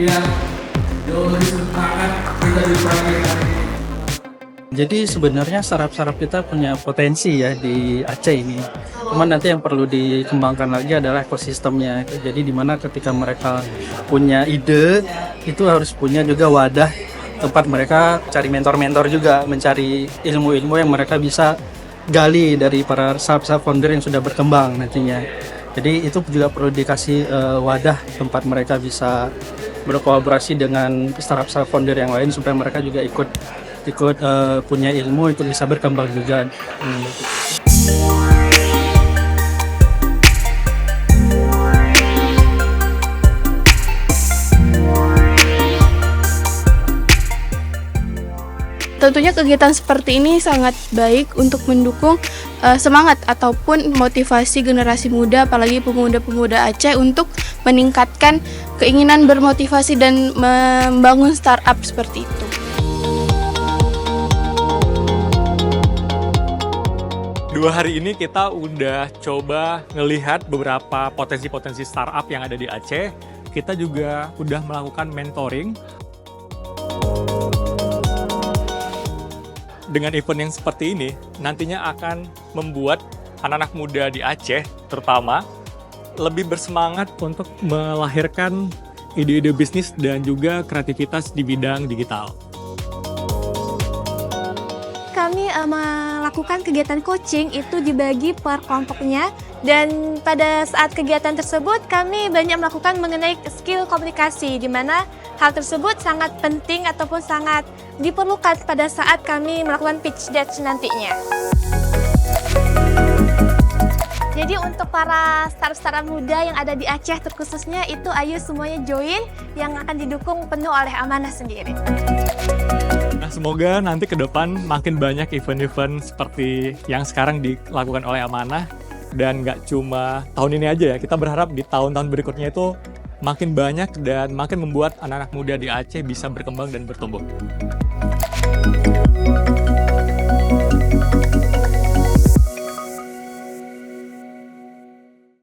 dia jauh lebih semangat kita di pagi hari ini. Jadi sebenarnya startup-startup kita punya potensi ya di Aceh ini. Cuman nanti yang perlu dikembangkan lagi adalah ekosistemnya. Jadi di mana ketika mereka punya ide, itu harus punya juga wadah tempat mereka cari mentor-mentor juga, mencari ilmu-ilmu yang mereka bisa gali dari para startup founder yang sudah berkembang nantinya. Jadi itu juga perlu dikasih wadah tempat mereka bisa berkolaborasi dengan startup founder yang lain supaya mereka juga ikut punya ilmu, ikut bisa berkembang juga. Tentunya kegiatan seperti ini sangat baik untuk mendukung semangat ataupun motivasi generasi muda, apalagi pemuda-pemuda Aceh untuk meningkatkan keinginan bermotivasi dan membangun startup seperti itu. Dua hari ini kita udah coba ngelihat beberapa potensi-potensi startup yang ada di Aceh. Kita juga udah melakukan mentoring. Dengan event yang seperti ini, nantinya akan membuat anak-anak muda di Aceh terutama lebih bersemangat untuk melahirkan ide-ide bisnis dan juga kreativitas di bidang digital. Kami melakukan kegiatan coaching itu dibagi per kelompoknya, dan pada saat kegiatan tersebut kami banyak melakukan mengenai skill komunikasi, di mana hal tersebut sangat penting ataupun sangat diperlukan pada saat kami melakukan pitch deck nantinya. Jadi untuk para startup muda yang ada di Aceh terkhususnya itu ayo semuanya join, yang akan didukung penuh oleh Amanah sendiri. Nah, semoga nanti ke depan makin banyak event-event seperti yang sekarang dilakukan oleh Amanah, dan nggak cuma tahun ini aja ya, kita berharap di tahun-tahun berikutnya itu makin banyak dan makin membuat anak-anak muda di Aceh bisa berkembang dan bertumbuh.